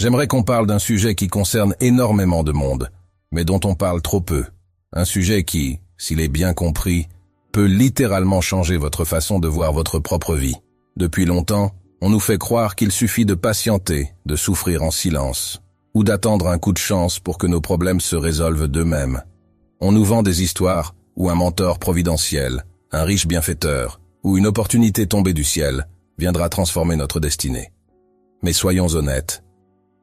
J'aimerais qu'on parle d'un sujet qui concerne énormément de monde, mais dont on parle trop peu. Un sujet qui, s'il est bien compris, peut littéralement changer votre façon de voir votre propre vie. Depuis longtemps, on nous fait croire qu'il suffit de patienter, de souffrir en silence, ou d'attendre un coup de chance pour que nos problèmes se résolvent d'eux-mêmes. On nous vend des histoires où un mentor providentiel, un riche bienfaiteur, ou une opportunité tombée du ciel viendra transformer notre destinée. Mais soyons honnêtes,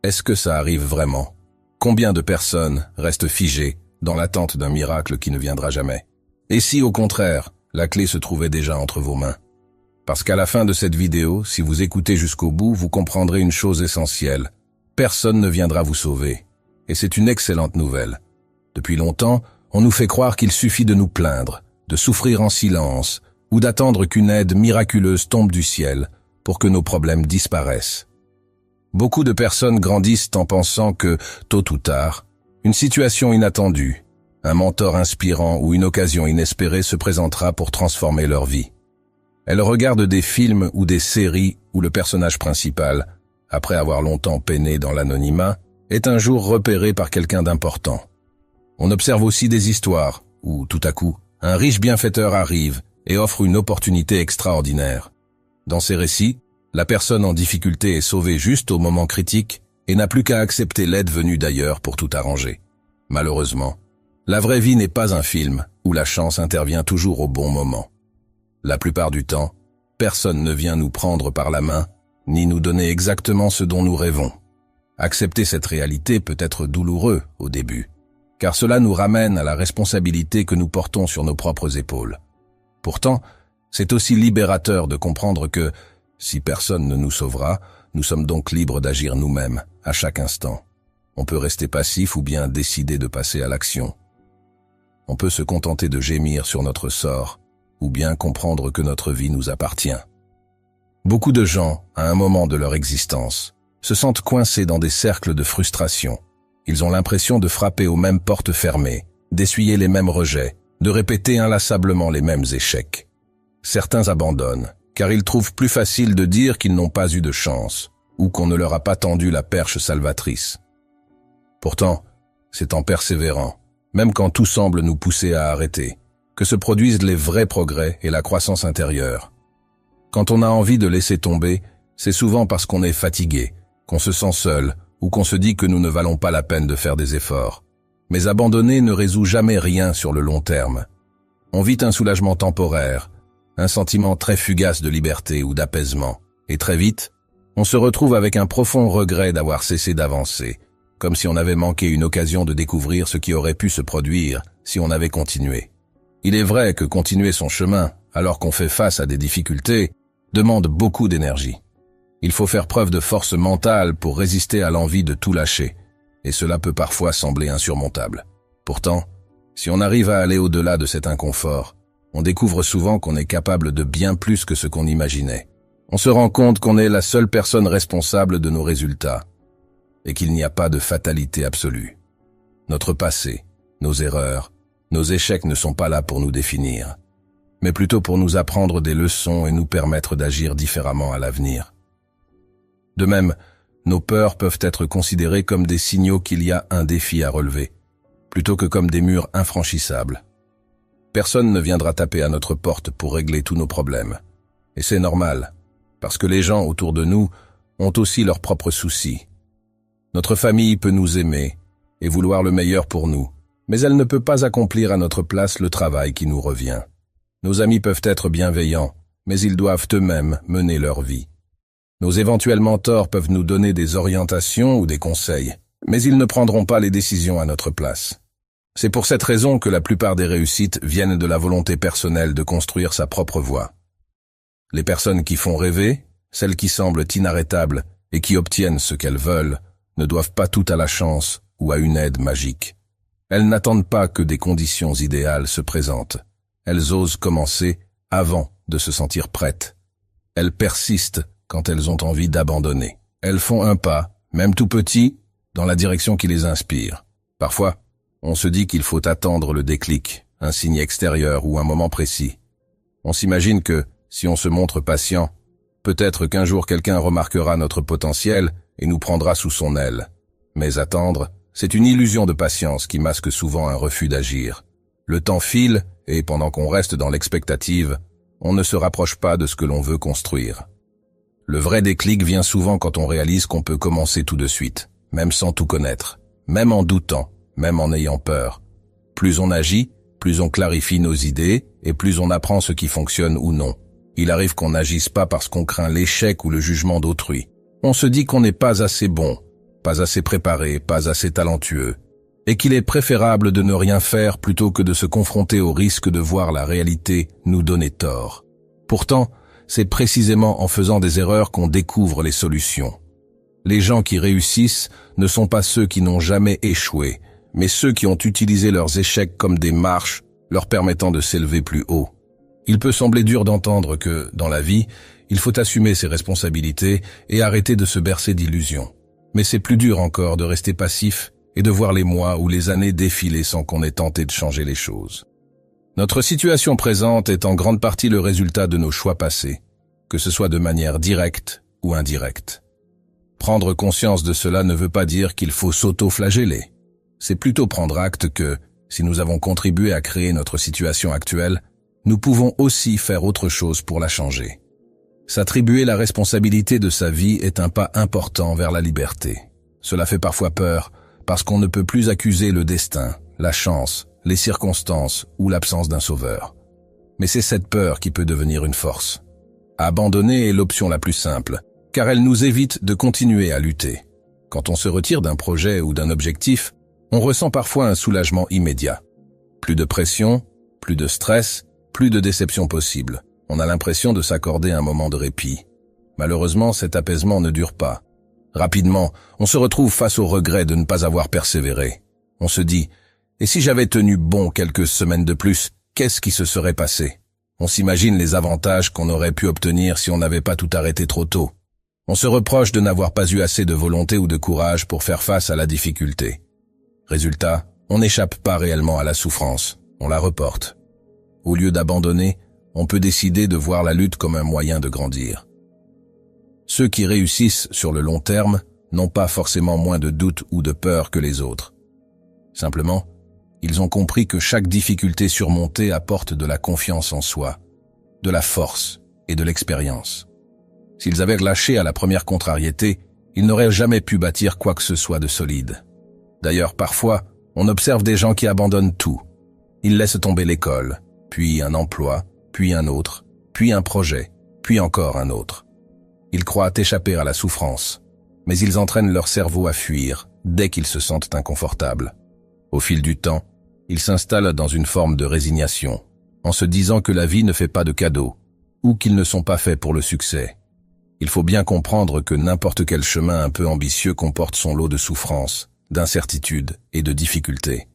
est-ce que ça arrive vraiment? Combien de personnes restent figées dans l'attente d'un miracle qui ne viendra jamais? Et si, au contraire, la clé se trouvait déjà entre vos mains? Parce qu'à la fin de cette vidéo, si vous écoutez jusqu'au bout, vous comprendrez une chose essentielle. Personne ne viendra vous sauver. Et c'est une excellente nouvelle. Depuis longtemps, on nous fait croire qu'il suffit de nous plaindre, de souffrir en silence, ou d'attendre qu'une aide miraculeuse tombe du ciel pour que nos problèmes disparaissent. Beaucoup de personnes grandissent en pensant que, tôt ou tard, une situation inattendue, un mentor inspirant ou une occasion inespérée se présentera pour transformer leur vie. Elles regardent des films ou des séries où le personnage principal, après avoir longtemps peiné dans l'anonymat, est un jour repéré par quelqu'un d'important. On observe aussi des histoires où, tout à coup, un riche bienfaiteur arrive et offre une opportunité extraordinaire. Dans ces récits, la personne en difficulté est sauvée juste au moment critique et n'a plus qu'à accepter l'aide venue d'ailleurs pour tout arranger. Malheureusement, la vraie vie n'est pas un film où la chance intervient toujours au bon moment. La plupart du temps, personne ne vient nous prendre par la main, ni nous donner exactement ce dont nous rêvons. Accepter cette réalité peut être douloureux au début, car cela nous ramène à la responsabilité que nous portons sur nos propres épaules. Pourtant, c'est aussi libérateur de comprendre que, si personne ne nous sauvera, nous sommes donc libres d'agir nous-mêmes, à chaque instant. On peut rester passif ou bien décider de passer à l'action. On peut se contenter de gémir sur notre sort, ou bien comprendre que notre vie nous appartient. Beaucoup de gens, à un moment de leur existence, se sentent coincés dans des cercles de frustration. Ils ont l'impression de frapper aux mêmes portes fermées, d'essuyer les mêmes rejets, de répéter inlassablement les mêmes échecs. Certains abandonnent, car ils trouvent plus facile de dire qu'ils n'ont pas eu de chance, ou qu'on ne leur a pas tendu la perche salvatrice. Pourtant, c'est en persévérant, même quand tout semble nous pousser à arrêter, que se produisent les vrais progrès et la croissance intérieure. Quand on a envie de laisser tomber, c'est souvent parce qu'on est fatigué, qu'on se sent seul, ou qu'on se dit que nous ne valons pas la peine de faire des efforts. Mais abandonner ne résout jamais rien sur le long terme. On vit un soulagement temporaire, un sentiment très fugace de liberté ou d'apaisement, et très vite, on se retrouve avec un profond regret d'avoir cessé d'avancer, comme si on avait manqué une occasion de découvrir ce qui aurait pu se produire si on avait continué. Il est vrai que continuer son chemin, alors qu'on fait face à des difficultés, demande beaucoup d'énergie. Il faut faire preuve de force mentale pour résister à l'envie de tout lâcher, et cela peut parfois sembler insurmontable. Pourtant, si on arrive à aller au-delà de cet inconfort, on découvre souvent qu'on est capable de bien plus que ce qu'on imaginait. On se rend compte qu'on est la seule personne responsable de nos résultats, et qu'il n'y a pas de fatalité absolue. Notre passé, nos erreurs, nos échecs ne sont pas là pour nous définir, mais plutôt pour nous apprendre des leçons et nous permettre d'agir différemment à l'avenir. De même, nos peurs peuvent être considérées comme des signaux qu'il y a un défi à relever, plutôt que comme des murs infranchissables. Personne ne viendra taper à notre porte pour régler tous nos problèmes. Et c'est normal, parce que les gens autour de nous ont aussi leurs propres soucis. Notre famille peut nous aimer et vouloir le meilleur pour nous, mais elle ne peut pas accomplir à notre place le travail qui nous revient. Nos amis peuvent être bienveillants, mais ils doivent eux-mêmes mener leur vie. Nos éventuels mentors peuvent nous donner des orientations ou des conseils, mais ils ne prendront pas les décisions à notre place. C'est pour cette raison que la plupart des réussites viennent de la volonté personnelle de construire sa propre voie. Les personnes qui font rêver, celles qui semblent inarrêtables et qui obtiennent ce qu'elles veulent, ne doivent pas tout à la chance ou à une aide magique. Elles n'attendent pas que des conditions idéales se présentent. Elles osent commencer avant de se sentir prêtes. Elles persistent quand elles ont envie d'abandonner. Elles font un pas, même tout petit, dans la direction qui les inspire. Parfois, on se dit qu'il faut attendre le déclic, un signe extérieur ou un moment précis. On s'imagine que, si on se montre patient, Peut-être qu'un jour quelqu'un remarquera notre potentiel et nous prendra sous son aile. Mais attendre, c'est une illusion de patience qui masque souvent un refus d'agir. Le temps file et pendant qu'on reste dans l'expectative, on ne se rapproche pas de ce que l'on veut construire. Le vrai déclic vient souvent quand on réalise qu'on peut commencer tout de suite, même sans tout connaître, même en doutant, même en ayant peur. Plus on agit, plus on clarifie nos idées et plus on apprend ce qui fonctionne ou non. Il arrive qu'on n'agisse pas parce qu'on craint l'échec ou le jugement d'autrui. On se dit qu'on n'est pas assez bon, pas assez préparé, pas assez talentueux, et qu'il est préférable de ne rien faire plutôt que de se confronter au risque de voir la réalité nous donner tort. Pourtant, c'est précisément en faisant des erreurs qu'on découvre les solutions. Les gens qui réussissent ne sont pas ceux qui n'ont jamais échoué, mais ceux qui ont utilisé leurs échecs comme des marches, leur permettant de s'élever plus haut. Il peut sembler dur d'entendre que, dans la vie, il faut assumer ses responsabilités et arrêter de se bercer d'illusions. Mais c'est plus dur encore de rester passif et de voir les mois ou les années défiler sans qu'on ait tenté de changer les choses. Notre situation présente est en grande partie le résultat de nos choix passés, que ce soit de manière directe ou indirecte. Prendre conscience de cela ne veut pas dire qu'il faut s'auto-flageller. C'est plutôt prendre acte que, si nous avons contribué à créer notre situation actuelle, nous pouvons aussi faire autre chose pour la changer. S'attribuer la responsabilité de sa vie est un pas important vers la liberté. Cela fait parfois peur, parce qu'on ne peut plus accuser le destin, la chance, les circonstances ou l'absence d'un sauveur. Mais c'est cette peur qui peut devenir une force. Abandonner est l'option la plus simple, car elle nous évite de continuer à lutter. Quand on se retire d'un projet ou d'un objectif, on ressent parfois un soulagement immédiat. Plus de pression, plus de stress, plus de déception possible. On a l'impression de s'accorder un moment de répit. Malheureusement, cet apaisement ne dure pas. Rapidement, on se retrouve face au regret de ne pas avoir persévéré. On se dit « Et si j'avais tenu bon quelques semaines de plus, qu'est-ce qui se serait passé ?» On s'imagine les avantages qu'on aurait pu obtenir si on n'avait pas tout arrêté trop tôt. On se reproche de n'avoir pas eu assez de volonté ou de courage pour faire face à la difficulté. Résultat, on n'échappe pas réellement à la souffrance, on la reporte. Au lieu d'abandonner, on peut décider de voir la lutte comme un moyen de grandir. Ceux qui réussissent sur le long terme n'ont pas forcément moins de doutes ou de peur que les autres. Simplement, ils ont compris que chaque difficulté surmontée apporte de la confiance en soi, de la force et de l'expérience. S'ils avaient lâché à la première contrariété, ils n'auraient jamais pu bâtir quoi que ce soit de solide. D'ailleurs, parfois, on observe des gens qui abandonnent tout. Ils laissent tomber l'école, puis un emploi, puis un autre, puis un projet, puis encore un autre. Ils croient échapper à la souffrance, mais ils entraînent leur cerveau à fuir dès qu'ils se sentent inconfortables. Au fil du temps, ils s'installent dans une forme de résignation, en se disant que la vie ne fait pas de cadeaux, ou qu'ils ne sont pas faits pour le succès. Il faut bien comprendre que n'importe quel chemin un peu ambitieux comporte son lot de souffrances, d'incertitudes et de difficultés.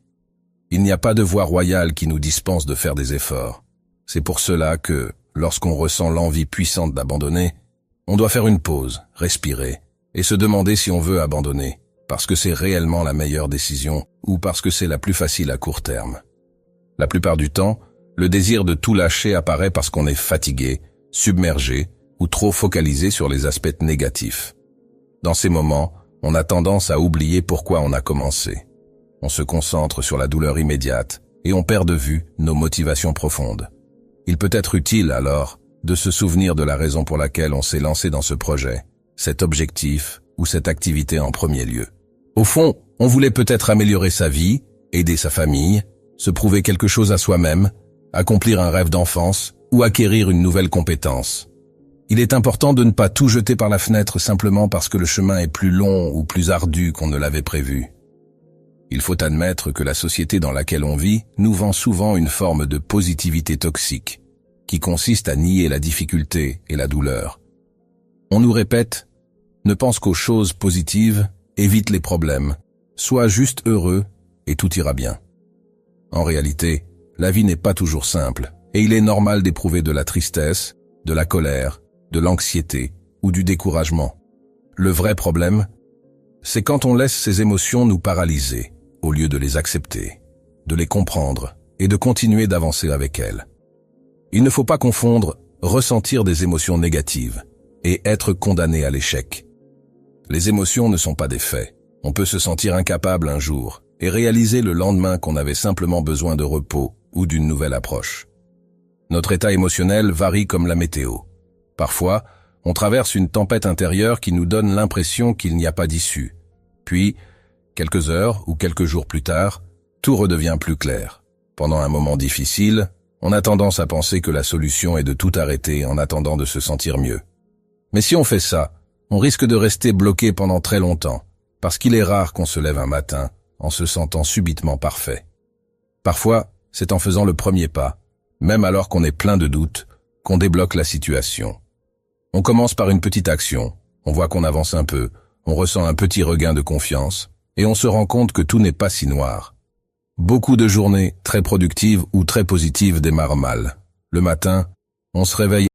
Il n'y a pas de voie royale qui nous dispense de faire des efforts. C'est pour cela que, lorsqu'on ressent l'envie puissante d'abandonner, on doit faire une pause, respirer, et se demander si on veut abandonner, parce que c'est réellement la meilleure décision ou parce que c'est la plus facile à court terme. La plupart du temps, le désir de tout lâcher apparaît parce qu'on est fatigué, submergé ou trop focalisé sur les aspects négatifs. Dans ces moments, on a tendance à oublier pourquoi on a commencé. On se concentre sur la douleur immédiate et on perd de vue nos motivations profondes. Il peut être utile, alors, de se souvenir de la raison pour laquelle on s'est lancé dans ce projet, cet objectif ou cette activité en premier lieu. Au fond, on voulait peut-être améliorer sa vie, aider sa famille, se prouver quelque chose à soi-même, accomplir un rêve d'enfance ou acquérir une nouvelle compétence. Il est important de ne pas tout jeter par la fenêtre simplement parce que le chemin est plus long ou plus ardu qu'on ne l'avait prévu. Il faut admettre que la société dans laquelle on vit nous vend souvent une forme de positivité toxique, qui consiste à nier la difficulté et la douleur. On nous répète « Ne pense qu'aux choses positives, évite les problèmes, sois juste heureux et tout ira bien ». En réalité, la vie n'est pas toujours simple, et il est normal d'éprouver de la tristesse, de la colère, de l'anxiété ou du découragement. Le vrai problème, c'est quand on laisse ces émotions nous paralyser, au lieu de les accepter, de les comprendre et de continuer d'avancer avec elles. Il ne faut pas confondre ressentir des émotions négatives et être condamné à l'échec. Les émotions ne sont pas des faits. On peut se sentir incapable un jour et réaliser le lendemain qu'on avait simplement besoin de repos ou d'une nouvelle approche. Notre état émotionnel varie comme la météo. Parfois, on traverse une tempête intérieure qui nous donne l'impression qu'il n'y a pas d'issue. Puis, quelques heures ou quelques jours plus tard, tout redevient plus clair. Pendant un moment difficile, on a tendance à penser que la solution est de tout arrêter en attendant de se sentir mieux. Mais si on fait ça, on risque de rester bloqué pendant très longtemps, parce qu'il est rare qu'on se lève un matin en se sentant subitement parfait. Parfois, c'est en faisant le premier pas, même alors qu'on est plein de doutes, qu'on débloque la situation. On commence par une petite action, on voit qu'on avance un peu, on ressent un petit regain de confiance, et on se rend compte que tout n'est pas si noir. Beaucoup de journées très productives ou très positives démarrent mal. Le matin, on se réveille